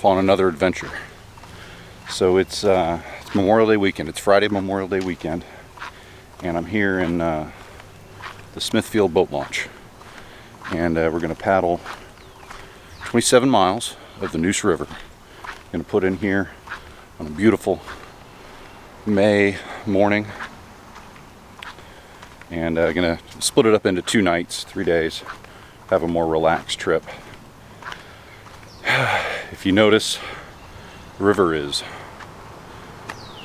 off on another adventure. So it's Memorial Day weekend. It's Friday Memorial Day weekend, and I'm here in the Smithfield boat launch, and we're going to paddle 27 miles of the Neuse River. Going to put in here on a beautiful May morning, and going to split it up into 2 nights, 3 days, have a more relaxed trip. If you notice, the river is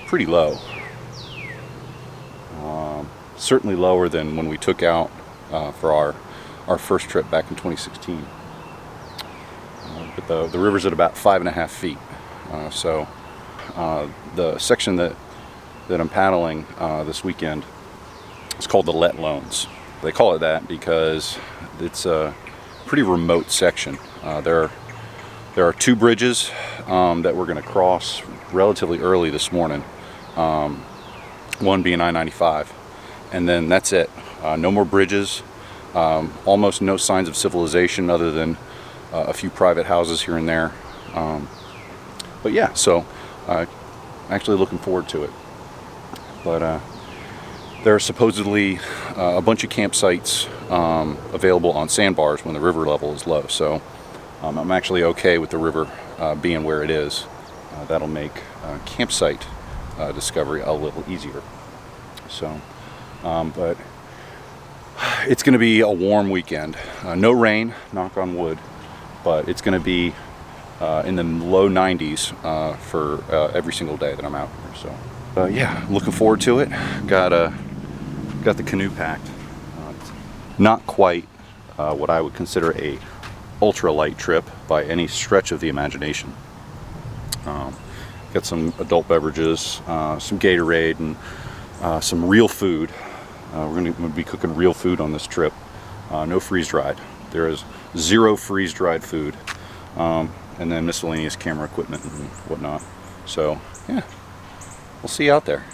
pretty low. Certainly lower than when we took out for our first trip back in 2016. But the river's at about 5.5 feet. So the section that I'm paddling this weekend is called the Let Loans. They call it that because it's a pretty remote section. There are 2 bridges that we're going to cross relatively early this morning. One being I-95, and then that's it. No more bridges. Almost no signs of civilization other than a few private houses here and there. But yeah, so actually looking forward to it. But there are supposedly a bunch of campsites available on sandbars when the river level is low. So I'm actually okay with the river being where it is. That'll make campsite discovery a little easier. So, but it's going to be a warm weekend. No rain, knock on wood, but it's going to be in the low 90s for every single day that I'm out here. So, yeah, I'm looking forward to it. Got the canoe packed. It's not quite what I would consider a ultralight trip by any stretch of the imagination. Got some adult beverages, some Gatorade, and some real food. We're going to be cooking real food on this trip. No freeze-dried. There is 0 freeze-dried food, and then miscellaneous camera equipment and whatnot. So yeah, we'll see you out there.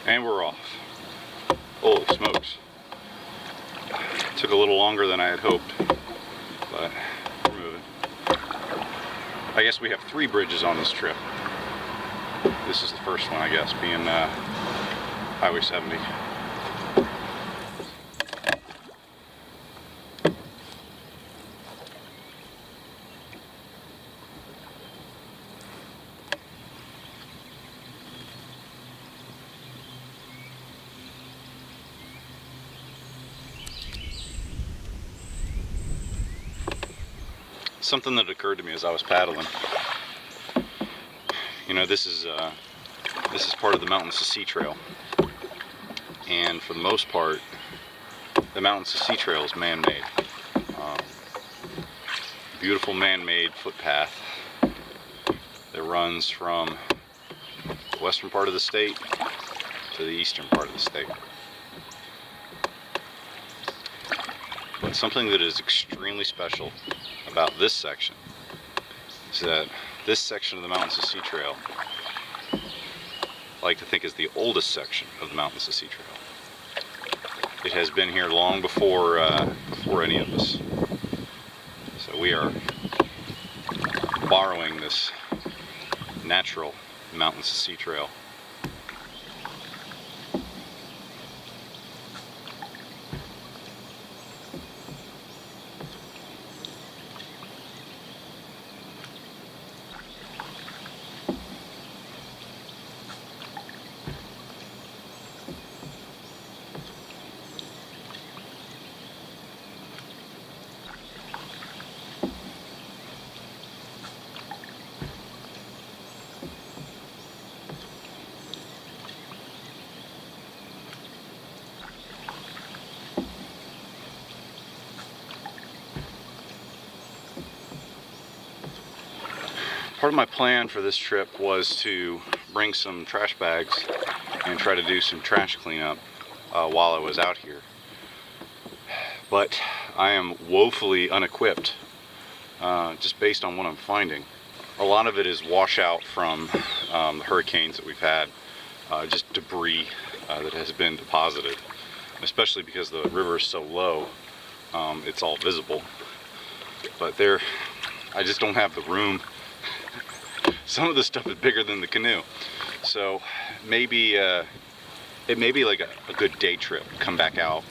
And we're off. Holy smokes. Took a little longer than I had hoped, but we're moving. I guess we have 3 bridges on this trip. This is the first one, I guess, being Highway 70. Something that occurred to me as I was paddling. You know, this is part of the Mountains to Sea Trail, and for the most part, the Mountains to Sea Trail is man-made. Beautiful man-made footpath that runs from the western part of the state to the eastern part of the state. But something that is extremely special about this section is that this section of the Mountains to Sea Trail, I like to think, is the oldest section of the Mountains to Sea Trail. It has been here long before any of us. So we are borrowing this natural Mountains to Sea Trail. Part of my plan for this trip was to bring some trash bags and try to do some trash cleanup while I was out here. but I am woefully unequipped, just based on what I'm finding. A lot of it is washout from the hurricanes that we've had, just debris that has been deposited, especially because the river is so low. It's all visible, but I just don't have the room. Some of the stuff is bigger than the canoe, so maybe it may be like a good day trip. Come back out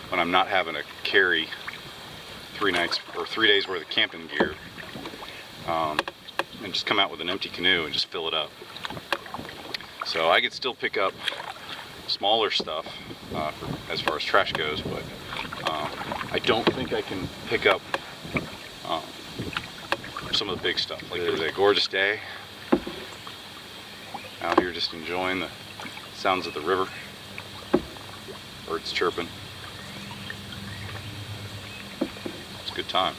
when I'm not having to carry 3 nights or 3 days worth of camping gear, and just come out with an empty canoe and just fill it up. So I could still pick up smaller stuff as far as trash goes, but I don't think I can pick up some of the big stuff. Like, it's a gorgeous day out here, just enjoying the sounds of the river, birds chirping. It's good times.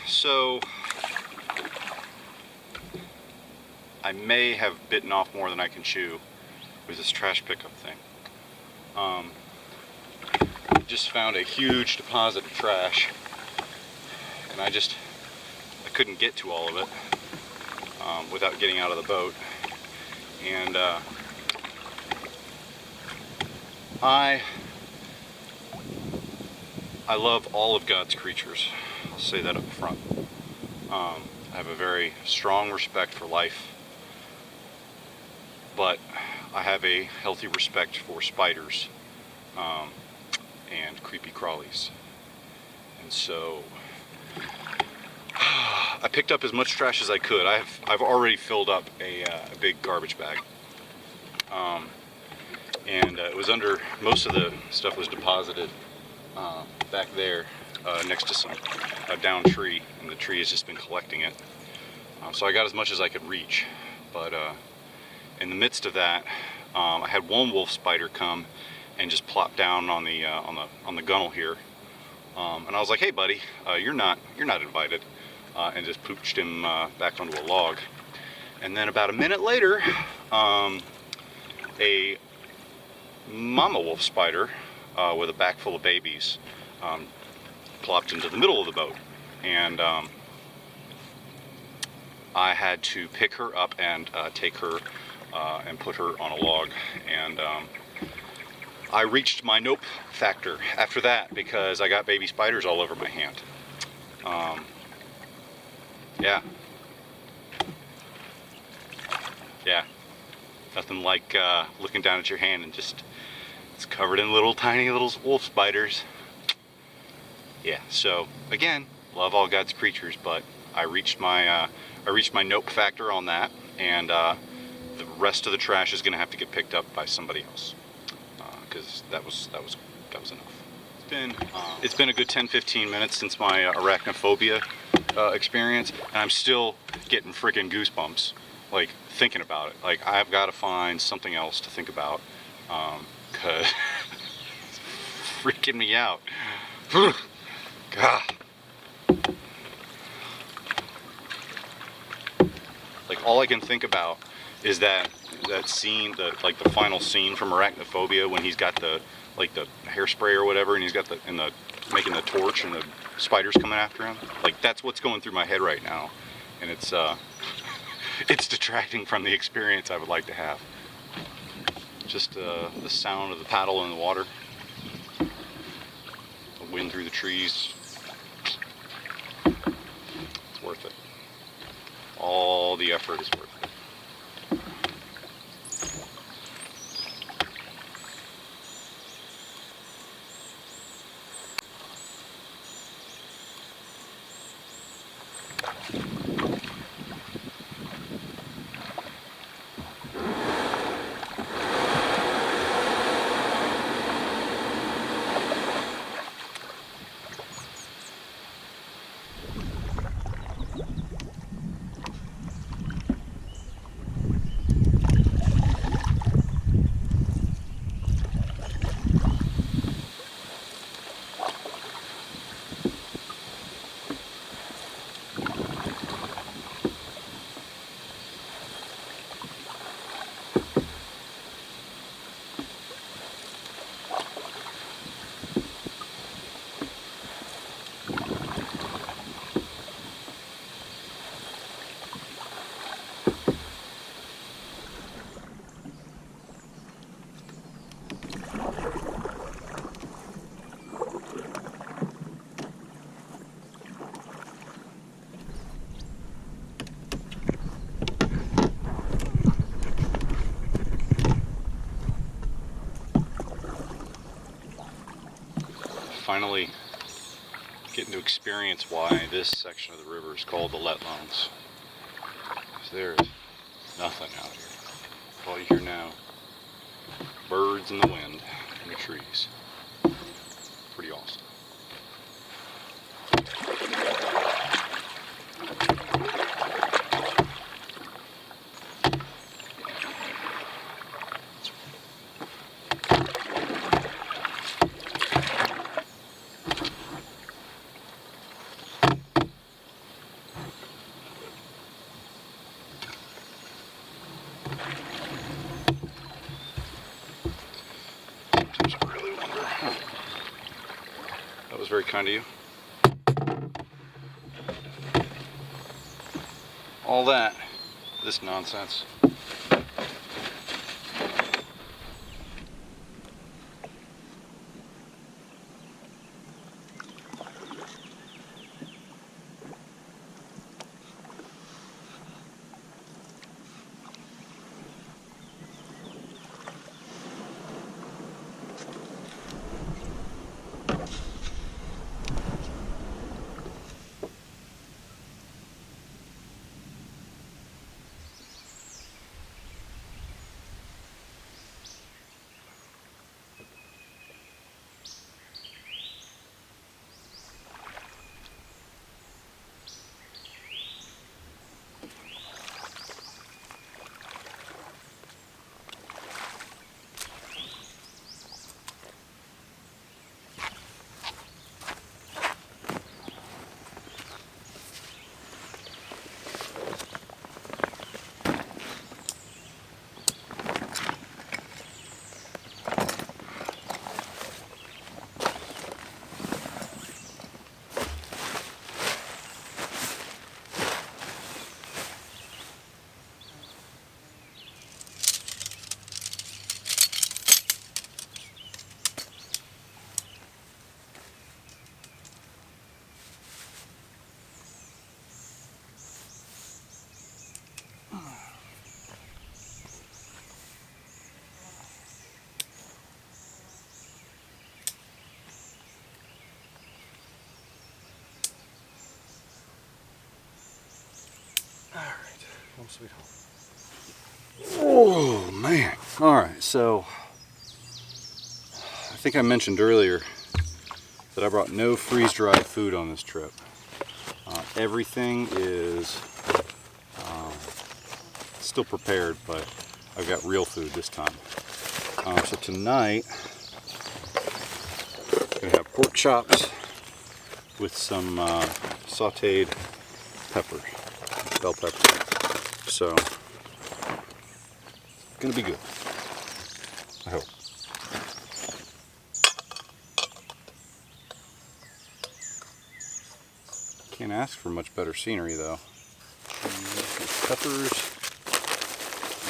So I may have bitten off more than I can chew with this trash pickup thing. Just found a huge deposit of trash, and I couldn't get to all of it without getting out of the boat. And I love all of God's creatures. I'll say that up front. I have a very strong respect for life, but I have a healthy respect for spiders and creepy crawlies. And so I picked up as much trash as I could. I've already filled up a big garbage bag, and it was under, most of the stuff was deposited back there next to a downed tree, and the tree has just been collecting it. So I got as much as I could reach, but in the midst of that, I had one wolf spider come and just plop down on the gunnel here, and I was like, "Hey, buddy, you're not invited," and just pooched him back onto a log. And then about a minute later, a mama wolf spider with a back full of babies plopped into the middle of the boat, and I had to pick her up and take her and put her on a log. And I reached my nope factor after that, because I got baby spiders all over my hand. Yeah, nothing like looking down at your hand and just, it's covered in little tiny little wolf spiders. Yeah, so again, love all God's creatures, but I reached my nope factor on that, and the rest of the trash is going to have to get picked up by somebody else, because that was enough. It's been a good 10-15 minutes since my arachnophobia experience, and I'm still getting freaking goosebumps, like, thinking about it. Like, I've got to find something else to think about Cause it's freaking me out. God. Like, all I can think about is that scene, the final scene from Arachnophobia, when he's got the hairspray or whatever, and he's got making the torch and the spiders coming after him. Like, that's what's going through my head right now, and it's detracting from the experience I would like to have. Just the sound of the paddle in the water, the wind through the trees. It's worth it. All the effort is worth it. Finally getting to experience why this section of the river is called the Letlands. Because there's nothing out here. All you hear now, birds and the wind and the trees. Pretty awesome. That was very kind of you. All that, this nonsense. Home sweet home. Oh man. Alright, so I think I mentioned earlier that I brought no freeze-dried food on this trip. Everything is still prepared, but I've got real food this time. So tonight, I'm gonna have pork chops with some sauteed peppers, bell pepper. So, it's gonna be good, I hope. Can't ask for much better scenery though. Peppers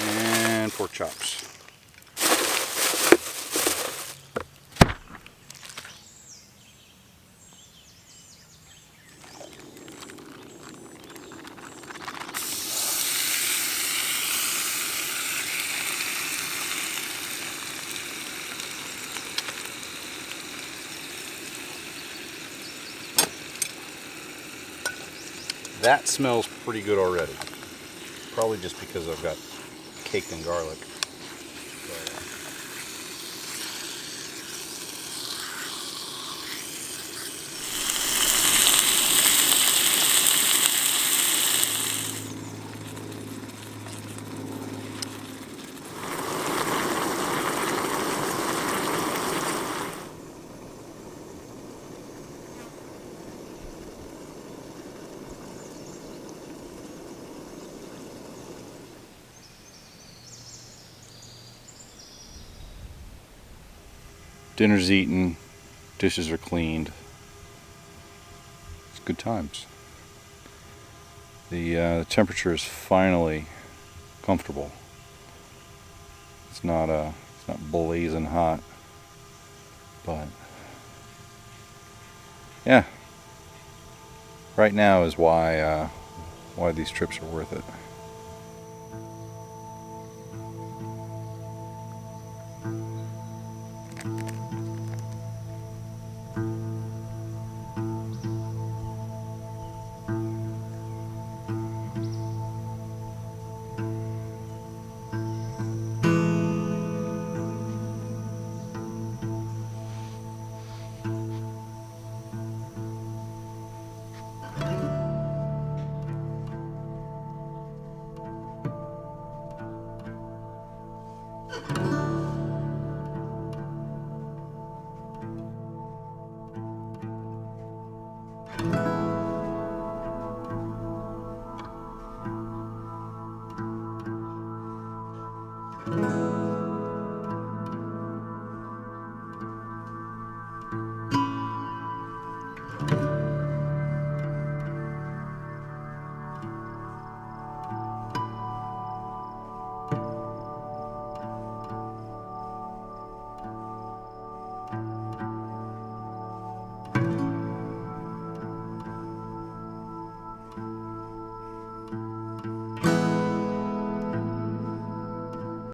and pork chops. That smells pretty good already. Probably just because I've got caked in garlic. Dinner's eaten, dishes are cleaned. It's good times. The temperature is finally comfortable. It's not blazing hot, but yeah. Right now is why these trips are worth it.